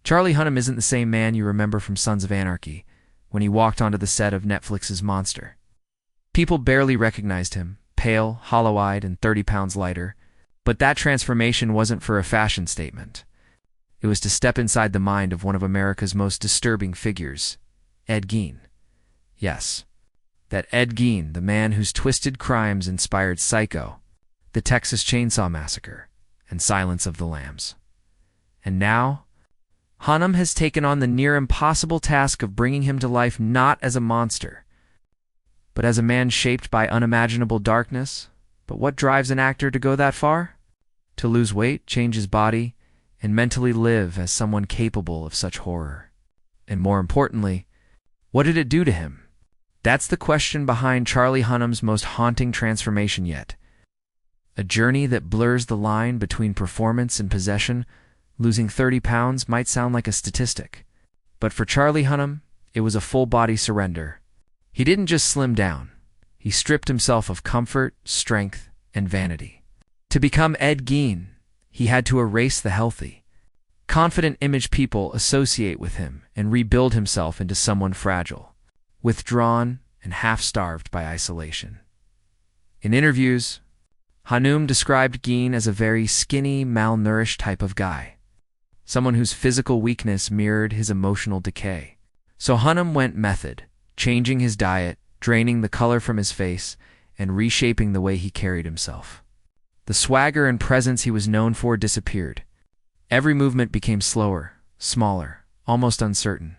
Charlie Hunnam isn't the same man you remember from Sons of Anarchy when he walked onto the set of Netflix's Monster. People barely recognized him, pale, hollow-eyed, and 30 pounds lighter. But that transformation wasn't for a fashion statement. It was to step inside the mind of one of America's most disturbing figures, Ed Gein. Yes, that Ed Gein, the man whose twisted crimes inspired Psycho, the Texas Chainsaw Massacre, and Silence of the Lambs. And now, Hunnam has taken on the near-impossible task of bringing him to life not as a monster, but as a man shaped by unimaginable darkness. But what drives an actor to go that far? To lose weight, change his body, and mentally live as someone capable of such horror. And more importantly, what did it do to him? That's the question behind Charlie Hunnam's most haunting transformation yet. A journey that blurs the line between performance and possession. Losing 30 pounds might sound like a statistic, but for Charlie Hunnam, it was a full-body surrender. He didn't just slim down. He stripped himself of comfort, strength, and vanity. To become Ed Gein, he had to erase the healthy, confident image people associate with him and rebuild himself into someone fragile, withdrawn, and half-starved by isolation. In interviews, Hunnam described Gein as a very skinny, malnourished type of guy, someone whose physical weakness mirrored his emotional decay. So Hunnam went method, changing his diet, draining the color from his face, and reshaping the way he carried himself. The swagger and presence he was known for disappeared. Every movement became slower, smaller, almost uncertain.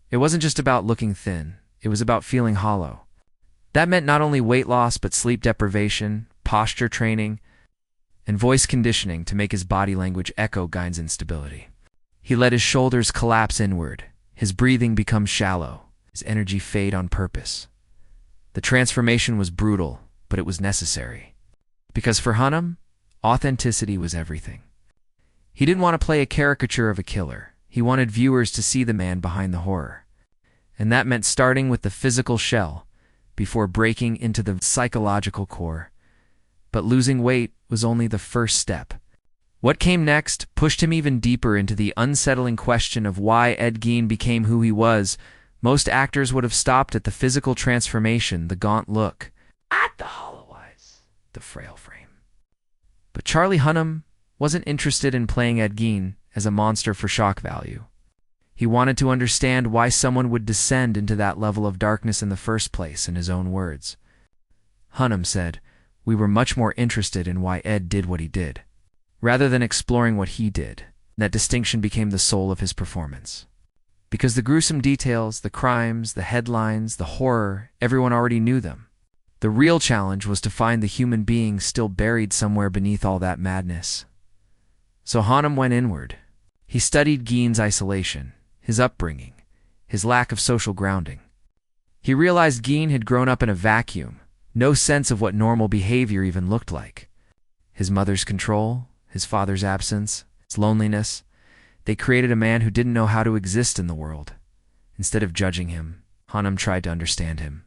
It wasn't just about looking thin, it was about feeling hollow. That meant not only weight loss but sleep deprivation, posture training, and voice conditioning to make his body language echo Gein's instability. He let his shoulders collapse inward, his breathing become shallow, his energy fade on purpose. The transformation was brutal, but it was necessary. Because for Hunnam, authenticity was everything. He didn't want to play a caricature of a killer. He wanted viewers to see the man behind the horror. And that meant starting with the physical shell before breaking into the psychological core. But losing weight was only the first step. What came next pushed him even deeper into the unsettling question of why Ed Gein became who he was. Most actors would have stopped at the physical transformation, the gaunt look, at the hollow eyes, the frail frame. But Charlie Hunnam wasn't interested in playing Ed Gein as a monster for shock value. He wanted to understand why someone would descend into that level of darkness in the first place, in his own words. Hunnam said, "We were much more interested in why Ed did what he did, rather than exploring what he did." That distinction became the soul of his performance. Because the gruesome details, the crimes, the headlines, the horror, everyone already knew them. The real challenge was to find the human being still buried somewhere beneath all that madness. So Hunnam went inward. He studied Gein's isolation, his upbringing, his lack of social grounding. He realized Gein had grown up in a vacuum, no sense of what normal behavior even looked like. His mother's control, his father's absence, his loneliness, they created a man who didn't know how to exist in the world. Instead of judging him, Hunnam tried to understand him.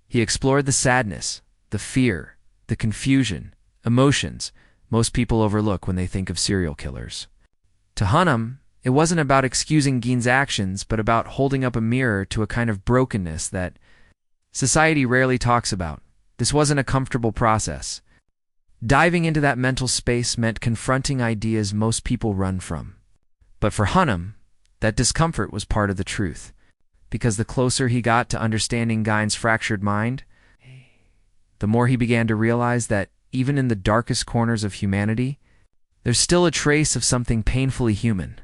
He explored the sadness, the fear, the confusion, emotions most people overlook when they think of serial killers. To Hunnam, it wasn't about excusing Gein's actions, but about holding up a mirror to a kind of brokenness that society rarely talks about. This wasn't a comfortable process. Diving into that mental space meant confronting ideas most people run from. But for Hunnam, that discomfort was part of the truth, because the closer he got to understanding Gein's fractured mind, the more he began to realize that even in the darkest corners of humanity, there's still a trace of something painfully human.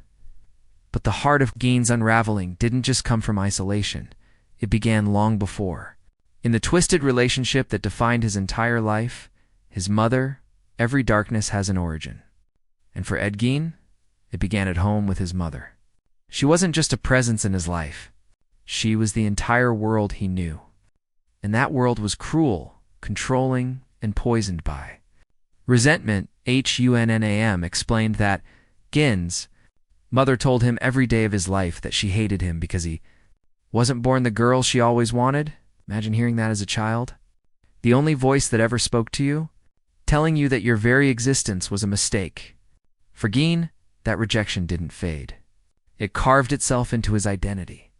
But the heart of Gein's unraveling didn't just come from isolation. It began long before. In the twisted relationship that defined his entire life, his mother, every darkness has an origin. And for Ed Gein, it began at home with his mother. She wasn't just a presence in his life. She was the entire world he knew. And that world was cruel, controlling, and poisoned by resentment. Hunnam explained that Gein's mother told him every day of his life that she hated him because he wasn't born the girl she always wanted. Imagine hearing that as a child. The only voice that ever spoke to you, telling you that your very existence was a mistake. For Gein, that rejection didn't fade. It carved itself into his identity.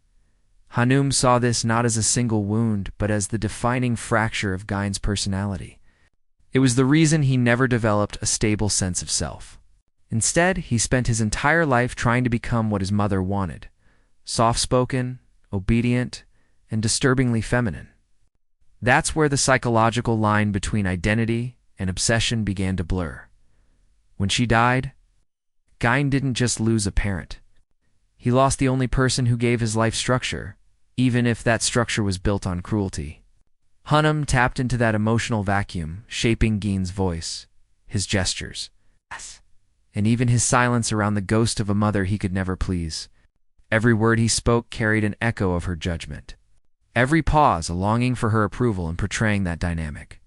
Hunnam saw this not as a single wound, but as the defining fracture of Gein's personality. It was the reason he never developed a stable sense of self. Instead, he spent his entire life trying to become what his mother wanted: soft-spoken, obedient, and disturbingly feminine. That's where the psychological line between identity and obsession began to blur. When she died, Gein didn't just lose a parent. He lost the only person who gave his life structure, even if that structure was built on cruelty. Hunnam tapped into that emotional vacuum, shaping Gein's voice, his gestures, and even his silence around the ghost of a mother he could never please. Every word he spoke carried an echo of her judgment. Every pause a longing for her approval in portraying that dynamic.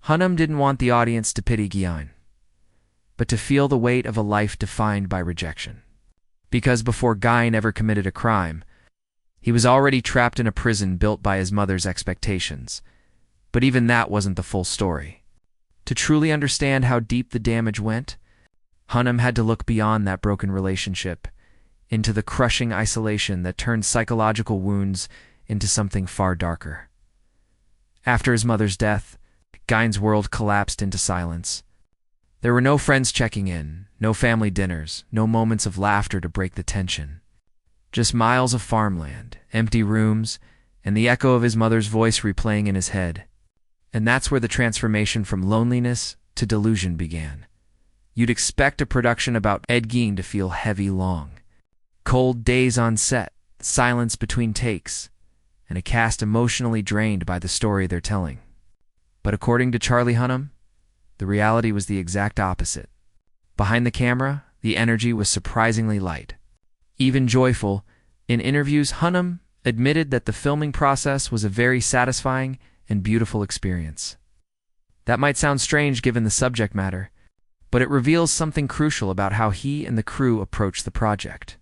Hunnam didn't want the audience to pity Gein, but to feel the weight of a life defined by rejection. Because before Gein ever committed a crime, he was already trapped in a prison built by his mother's expectations. But even that wasn't the full story. To truly understand how deep the damage went, Hunnam had to look beyond that broken relationship, into the crushing isolation that turned psychological wounds into something far darker. After his mother's death, Gein's world collapsed into silence. There were no friends checking in, no family dinners, no moments of laughter to break the tension. Just miles of farmland, empty rooms, and the echo of his mother's voice replaying in his head. And that's where the transformation from loneliness to delusion began. You'd expect a production about Gein to feel heavy long. Cold days on set, silence between takes, and a cast emotionally drained by the story they're telling. But according to Charlie Hunnam, the reality was the exact opposite. Behind the camera, the energy was surprisingly light. Even joyful. In interviews, Hunnam admitted that the filming process was a very satisfying and beautiful experience. That might sound strange given the subject matter, but it reveals something crucial about how he and the crew approached the project.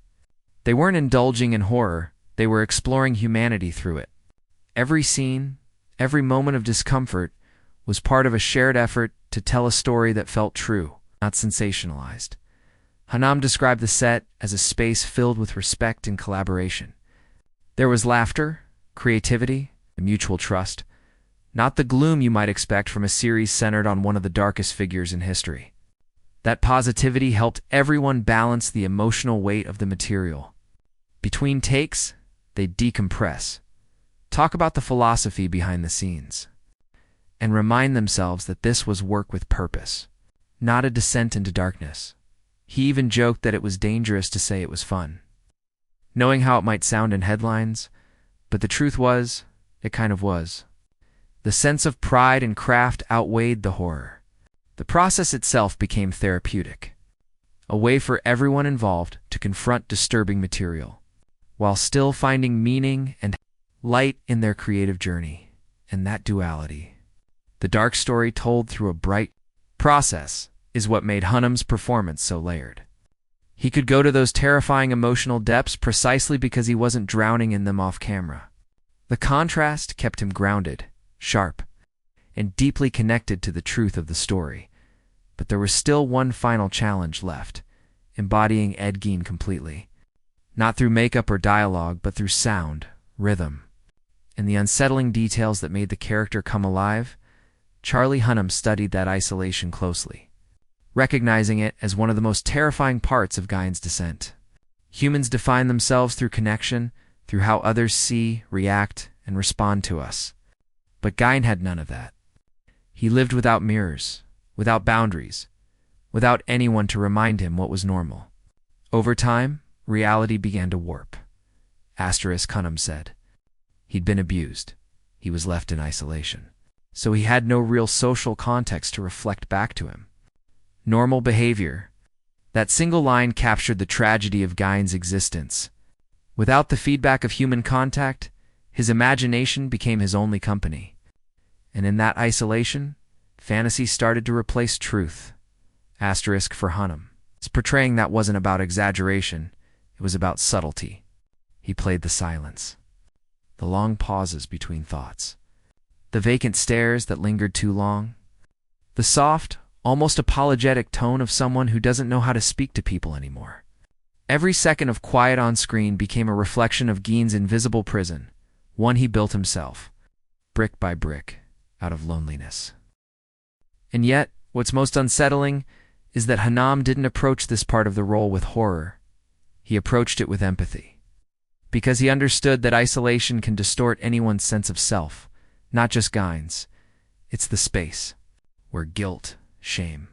They weren't indulging in horror, they were exploring humanity through it. Every scene, every moment of discomfort was part of a shared effort to tell a story that felt true, not sensationalized. Hunnam described the set as a space filled with respect and collaboration. There was laughter, creativity, and mutual trust, not the gloom you might expect from a series centered on one of the darkest figures in history. That positivity helped everyone balance the emotional weight of the material. Between takes, they'd decompress, talk about the philosophy behind the scenes, and remind themselves that this was work with purpose, not a descent into darkness. He even joked that it was dangerous to say it was fun, knowing how it might sound in headlines, but the truth was, it kind of was. The sense of pride and craft outweighed the horror. The process itself became therapeutic, a way for everyone involved to confront disturbing material, while still finding meaning and light in their creative journey. And that duality, the dark story told through a bright process, is what made Hunnam's performance so layered. He could go to those terrifying emotional depths precisely because he wasn't drowning in them off camera. The contrast kept him grounded, sharp, and deeply connected to the truth of the story. But there was still one final challenge left: embodying Gein completely. Not through makeup or dialogue, but through sound, rhythm, and the unsettling details that made the character come alive. Charlie Hunnam studied that isolation closely, recognizing it as one of the most terrifying parts of Gein's descent. Humans define themselves through connection, through how others see, react, and respond to us. But Gein had none of that. He lived without mirrors, without boundaries, without anyone to remind him what was normal. Over time, reality began to warp. Hunnam said. He'd been abused. He was left in isolation. So he had no real social context to reflect back to him. Normal behavior. That single line captured the tragedy of Gein's existence. Without the feedback of human contact, his imagination became his only company. And in that isolation, fantasy started to replace truth. For Hunnam. His portraying that wasn't about exaggeration, it was about subtlety. He played the silence, the long pauses between thoughts, the vacant stares that lingered too long, the soft, almost apologetic tone of someone who doesn't know how to speak to people anymore. Every second of quiet on screen became a reflection of Gein's invisible prison, one he built himself, brick by brick, out of loneliness. And yet, what's most unsettling is that Hunnam didn't approach this part of the role with horror. He approached it with empathy. Because he understood that isolation can distort anyone's sense of self, not just Gein's. It's the space where guilt, shame,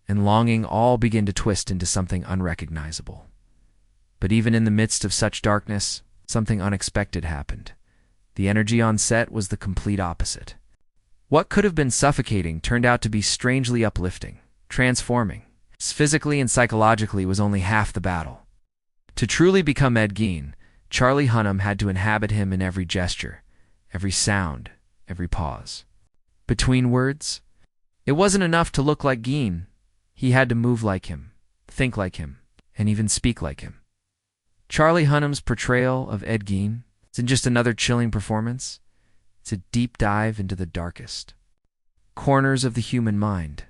and longing all begin to twist into something unrecognizable. But even in the midst of such darkness, something unexpected happened. The energy on set was the complete opposite. What could have been suffocating turned out to be strangely uplifting, transforming. Physically and psychologically was only half the battle. To truly become Ed Gein, Charlie Hunnam had to inhabit him in every gesture, every sound, every pause. Between words, it wasn't enough to look like Gein. He had to move like him, think like him, and even speak like him. Charlie Hunnam's portrayal of Ed Gein isn't just another chilling performance. It's a deep dive into the darkest corners of the human mind.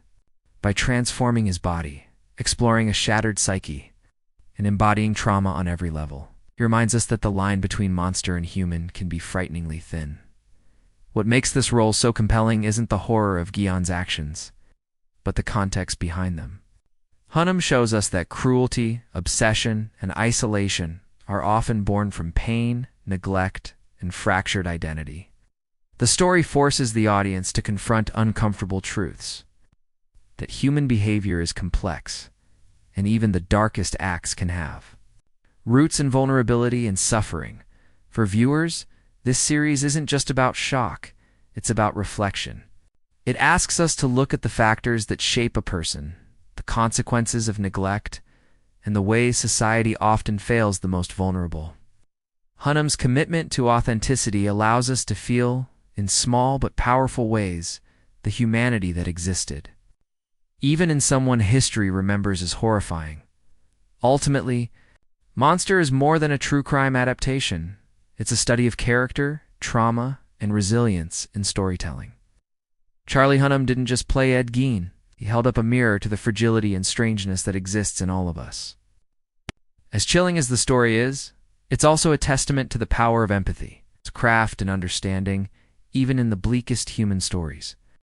By transforming his body, exploring a shattered psyche, and embodying trauma on every level, he reminds us that the line between monster and human can be frighteningly thin. What makes this role so compelling isn't the horror of Gein's actions, but the context behind them. Hunnam shows us that cruelty, obsession, and isolation are often born from pain, neglect, and fractured identity. The story forces the audience to confront uncomfortable truths, that human behavior is complex, and even the darkest acts can have roots in vulnerability and suffering. For viewers, this series isn't just about shock, it's about reflection. It asks us to look at the factors that shape a person, the consequences of neglect, and the ways society often fails the most vulnerable. Hunnam's commitment to authenticity allows us to feel, in small but powerful ways, the humanity that existed, even in someone history remembers as horrifying. Ultimately, Monster is more than a true crime adaptation. It's a study of character, trauma, and resilience in storytelling. Charlie Hunnam didn't just play Ed Gein. He held up a mirror to the fragility and strangeness that exists in all of us. As chilling as the story is, it's also a testament to the power of empathy, its craft and understanding, even in the bleakest human stories.